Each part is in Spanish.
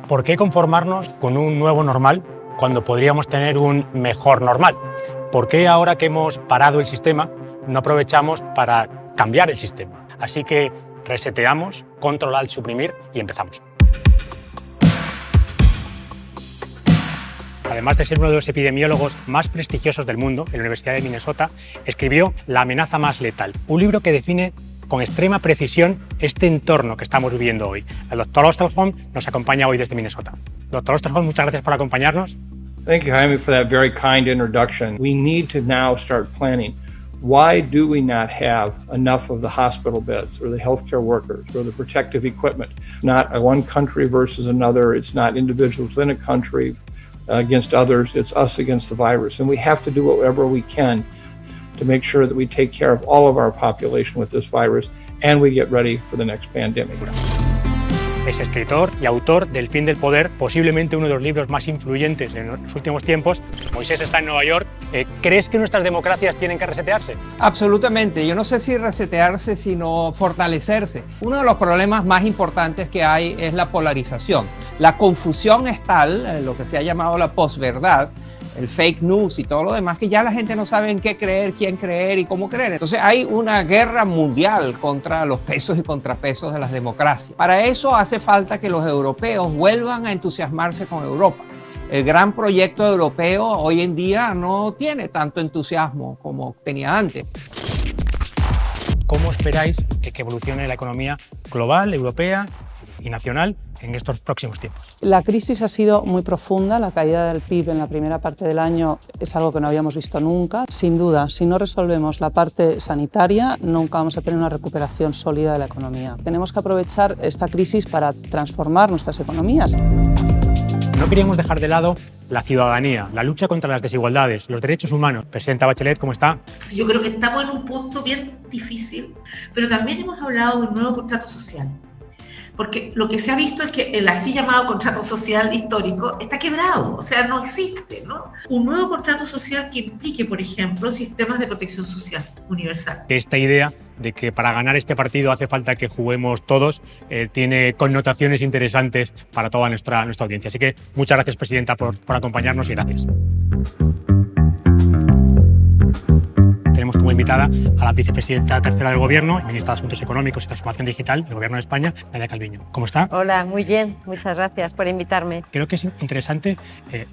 ¿Por qué conformarnos con un nuevo normal cuando podríamos tener un mejor normal? ¿Por qué ahora que hemos parado el sistema no aprovechamos para cambiar el sistema? Así que reseteamos, control alt suprimir y empezamos. Además de ser uno de los epidemiólogos más prestigiosos del mundo, en la Universidad de Minnesota, escribió La amenaza más letal, un libro que define con extrema precisión este entorno que estamos viviendo hoy. El doctor Osterholm nos acompaña hoy desde Minnesota. Doctor Osterholm, muchas gracias por acompañarnos. Thank you, Jaime, for that very kind introduction. We need to now start planning. Why do we not have enough of the hospital beds or the healthcare workers or the protective equipment? Not one country versus another. It's not individuals within a country against others. It's us against the virus. And we have to do whatever we can to make sure that we take care of all of our population with this virus and we get ready for the next pandemic. Es escritor y autor del Fin del Poder, posiblemente uno de los libros más influyentes en los últimos tiempos. Moisés está en Nueva York. ¿Crees que nuestras democracias tienen que resetearse? Absolutamente. Yo no sé si resetearse, sino fortalecerse. Uno de los problemas más importantes que hay es la polarización. La confusión es tal, lo que se ha llamado la posverdad, el fake news y todo lo demás, que ya la gente no sabe en qué creer, quién creer y cómo creer. Entonces hay una guerra mundial contra los pesos y contrapesos de las democracias. Para eso hace falta que los europeos vuelvan a entusiasmarse con Europa. El gran proyecto europeo hoy en día no tiene tanto entusiasmo como tenía antes. ¿Cómo esperáis que evolucione la economía global, europea y nacional en estos próximos tiempos? La crisis ha sido muy profunda, la caída del PIB en la primera parte del año es algo que no habíamos visto nunca. Sin duda, si no resolvemos la parte sanitaria, nunca vamos a tener una recuperación sólida de la economía. Tenemos que aprovechar esta crisis para transformar nuestras economías. No queríamos dejar de lado la ciudadanía, la lucha contra las desigualdades, los derechos humanos. Presidenta Bachelet, ¿cómo está? Yo creo que estamos en un punto bien difícil, pero también hemos hablado de un nuevo contrato social. Porque lo que se ha visto es que el así llamado contrato social histórico está quebrado, o sea, no existe, ¿no? Un nuevo contrato social que implique, por ejemplo, sistemas de protección social universal. Esta idea de que para ganar este partido hace falta que juguemos todos tiene connotaciones interesantes para toda nuestra audiencia. Así que muchas gracias, Presidenta, por acompañarnos y gracias. Tenemos como invitada a la vicepresidenta tercera del Gobierno, ministra de Asuntos Económicos y Transformación Digital del Gobierno de España, Nadia Calviño. ¿Cómo está? Hola, muy bien. Muchas gracias por invitarme. Creo que es interesante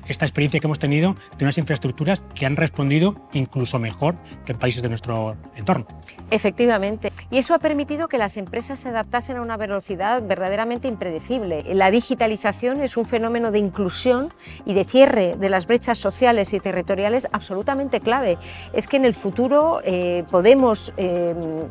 esta experiencia que hemos tenido de unas infraestructuras que han respondido incluso mejor que en países de nuestro entorno. Efectivamente. Y eso ha permitido que las empresas se adaptasen a una velocidad verdaderamente impredecible. La digitalización es un fenómeno de inclusión y de cierre de las brechas sociales y territoriales absolutamente clave. Es que en el futuro podemos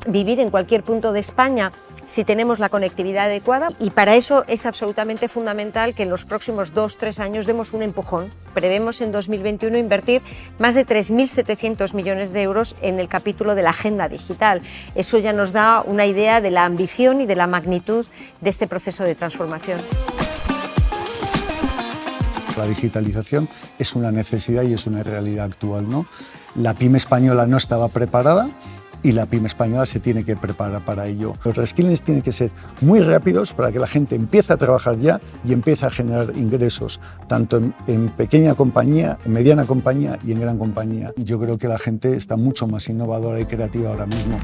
vivir en cualquier punto de España si tenemos la conectividad adecuada y para eso es absolutamente fundamental que en los próximos 2-3 años demos un empujón. Prevemos en 2021 invertir más de 3.700 millones de euros en el capítulo de la agenda digital. Eso ya nos da una idea de la ambición y de la magnitud de este proceso de transformación. La digitalización es una necesidad y es una realidad actual, ¿no? La pyme española no estaba preparada y la pyme española se tiene que preparar para ello. Los reskillings tienen que ser muy rápidos para que la gente empiece a trabajar ya y empiece a generar ingresos, tanto en pequeña compañía, en mediana compañía y en gran compañía. Yo creo que la gente está mucho más innovadora y creativa ahora mismo.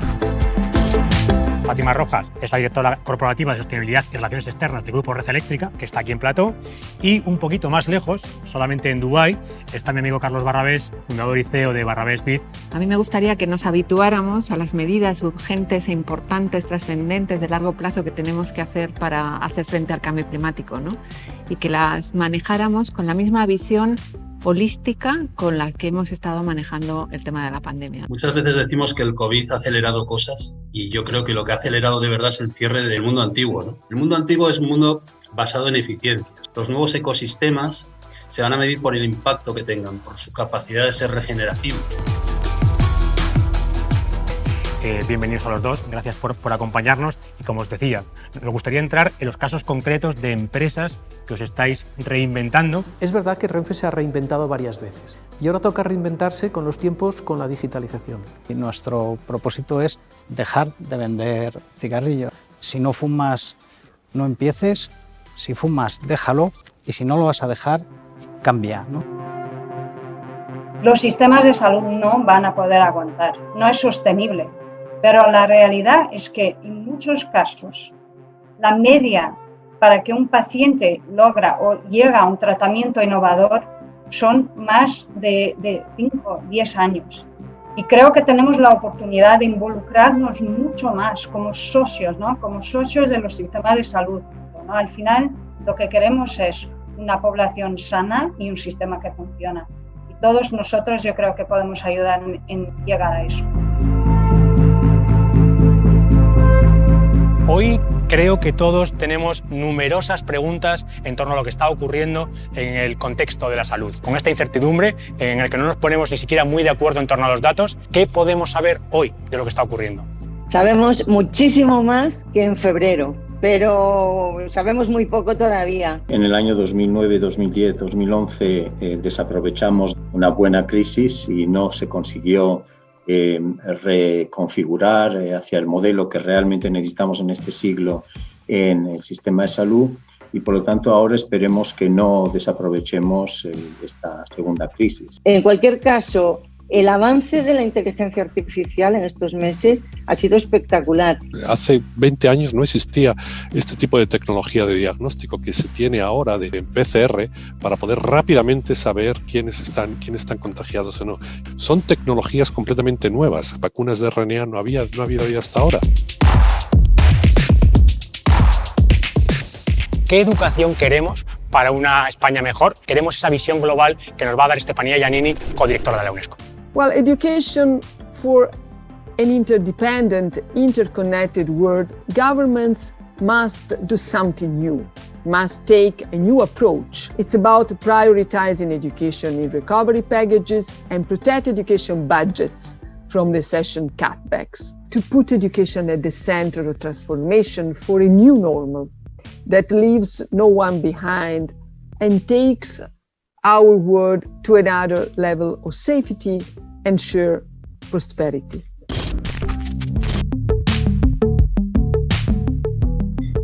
Fátima Rojas es la directora corporativa de Sostenibilidad y Relaciones Externas del Grupo Red Eléctrica, que está aquí en Plató, y un poquito más lejos, solamente en Dubái, está mi amigo Carlos Barrabés, fundador y CEO de Barrabés Biz. A mí me gustaría que nos habituáramos a las medidas urgentes e importantes, trascendentes, de largo plazo que tenemos que hacer para hacer frente al cambio climático, ¿no? Y que las manejáramos con la misma visión holística con la que hemos estado manejando el tema de la pandemia. Muchas veces decimos que el COVID ha acelerado cosas y yo creo que lo que ha acelerado de verdad es el cierre del mundo antiguo, ¿no? El mundo antiguo es un mundo basado en eficiencias. Los nuevos ecosistemas se van a medir por el impacto que tengan, por su capacidad de ser regenerativos. Bienvenidos a los dos, gracias por acompañarnos y como os decía, nos gustaría entrar en los casos concretos de empresas que os estáis reinventando. Es verdad que Renfe se ha reinventado varias veces y ahora toca reinventarse con los tiempos, con la digitalización. Y nuestro propósito es dejar de vender cigarrillos. Si no fumas, no empieces. Si fumas, déjalo y si no lo vas a dejar, cambia, ¿no? Los sistemas de salud no van a poder aguantar, no es sostenible, pero la realidad es que en muchos casos la media para que un paciente logra o llega a un tratamiento innovador son más de 5 o 10 años. Y creo que tenemos la oportunidad de involucrarnos mucho más como socios, ¿no? Como socios de los sistemas de salud, ¿no? Al final lo que queremos es una población sana y un sistema que funciona. Y todos nosotros yo creo que podemos ayudar en llegar a eso. Hoy creo que todos tenemos numerosas preguntas en torno a lo que está ocurriendo en el contexto de la salud. Con esta incertidumbre en el que no nos ponemos ni siquiera muy de acuerdo en torno a los datos, ¿qué podemos saber hoy de lo que está ocurriendo? Sabemos muchísimo más que en febrero, pero sabemos muy poco todavía. En el año 2009, 2010, 2011 desaprovechamos una buena crisis y no se consiguió reconfigurar hacia el modelo que realmente necesitamos en este siglo en el sistema de salud y por lo tanto ahora esperemos que no desaprovechemos esta segunda crisis. En cualquier caso, el avance de la inteligencia artificial en estos meses ha sido espectacular. Hace 20 años no existía este tipo de tecnología de diagnóstico que se tiene ahora de PCR para poder rápidamente saber quiénes están contagiados o no. Son tecnologías completamente nuevas. Vacunas de RNA no había habido hasta ahora. ¿Qué educación queremos para una España mejor? Queremos esa visión global que nos va a dar Estefanía Giannini, codirectora de la UNESCO. Well, education for an interdependent, interconnected world, governments must do something new, must take a new approach. It's about prioritizing education in recovery packages and protect education budgets from recession cutbacks, to put education at the center of transformation for a new normal that leaves no one behind and takes our world to another level of safety and shared prosperity.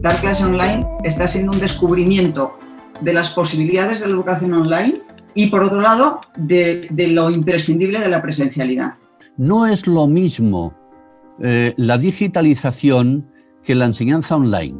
Dar clase online está siendo un descubrimiento de las posibilidades de la educación online y, por otro lado, de lo imprescindible de la presencialidad. No es lo mismo la digitalización que la enseñanza online.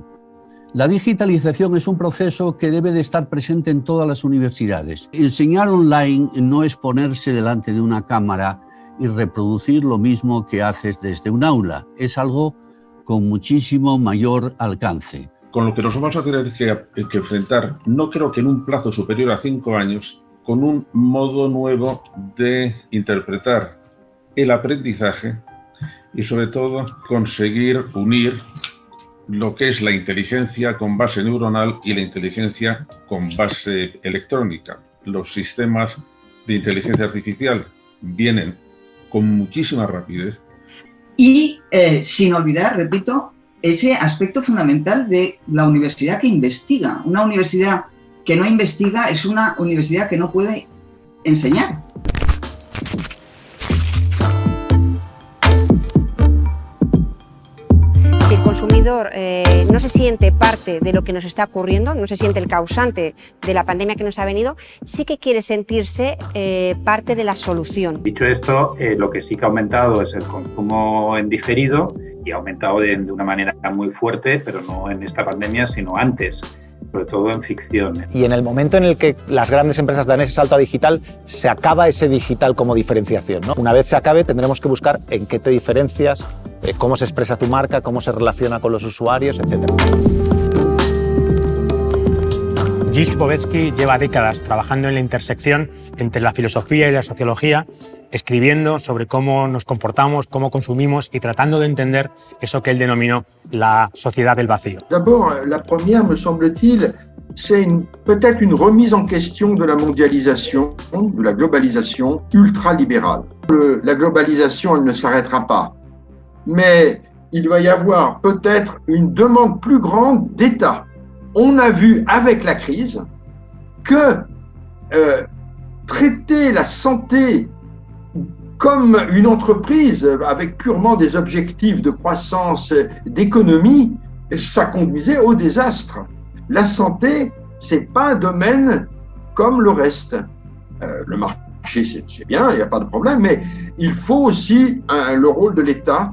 La digitalización es un proceso que debe de estar presente en todas las universidades. Enseñar online no es ponerse delante de una cámara y reproducir lo mismo que haces desde un aula. Es algo con muchísimo mayor alcance. Con lo que nos vamos a tener que enfrentar, no creo que en un plazo superior a 5 años, con un modo nuevo de interpretar el aprendizaje y sobre todo conseguir unir lo que es la inteligencia con base neuronal y la inteligencia con base electrónica. Los sistemas de inteligencia artificial vienen con muchísima rapidez. Y sin olvidar, repito, ese aspecto fundamental de la universidad que investiga. Una universidad que no investiga es una universidad que no puede enseñar. Si el consumidor no se siente parte de lo que nos está ocurriendo, no se siente el causante de la pandemia que nos ha venido, sí que quiere sentirse parte de la solución. Dicho esto, lo que sí que ha aumentado es el consumo en diferido y ha aumentado de una manera muy fuerte, pero no en esta pandemia, sino antes, sobre todo en ficción. Y en el momento en el que las grandes empresas dan ese salto a digital, se acaba ese digital como diferenciación, ¿no? Una vez se acabe, tendremos que buscar en qué te diferencias, cómo se expresa tu marca, cómo se relaciona con los usuarios, etc. Gilles Bovetsky lleva décadas trabajando en la intersección entre la filosofía y la sociología, escribiendo sobre cómo nos comportamos, cómo consumimos y tratando de entender eso que él denominó la sociedad del vacío. D'abord, la première, me semble-t-il, c'est peut-être une remise en question de la mondialisation, de la globalisation ultralibérale. La globalisation, elle ne s'arrêtera pas, mais il va y avoir peut-être une demande plus grande d'État. On a vu avec la crise que traiter la santé comme une entreprise avec purement des objectifs de croissance, d'économie, ça conduisait au désastre. La santé, c'est pas un domaine comme le reste. Le marché, c'est bien, il n'y a pas de problème, mais il faut aussi le rôle de l'État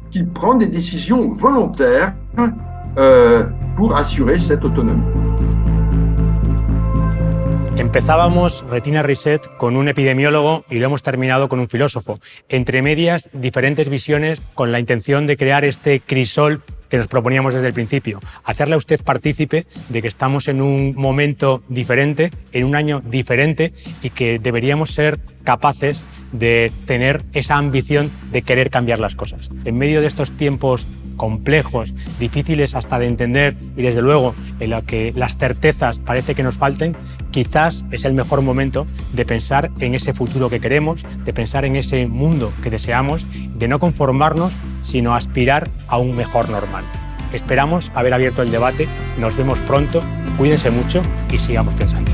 qui prend des décisions volontaires pour assurer cette autonomie. Empezábamos Retina Reset con un epidemiólogo y lo hemos terminado con un filósofo. Entre medias, diferentes visiones con la intención de crear este crisol que nos proponíamos desde el principio. Hacerle a usted partícipe de que estamos en un momento diferente, en un año diferente y que deberíamos ser capaces de tener esa ambición de querer cambiar las cosas. En medio de estos tiempos complejos, difíciles hasta de entender y desde luego en los que las certezas parece que nos falten, quizás es el mejor momento de pensar en ese futuro que queremos, de pensar en ese mundo que deseamos, de no conformarnos, sino aspirar a un mejor normal. Esperamos haber abierto el debate, nos vemos pronto, cuídense mucho y sigamos pensando.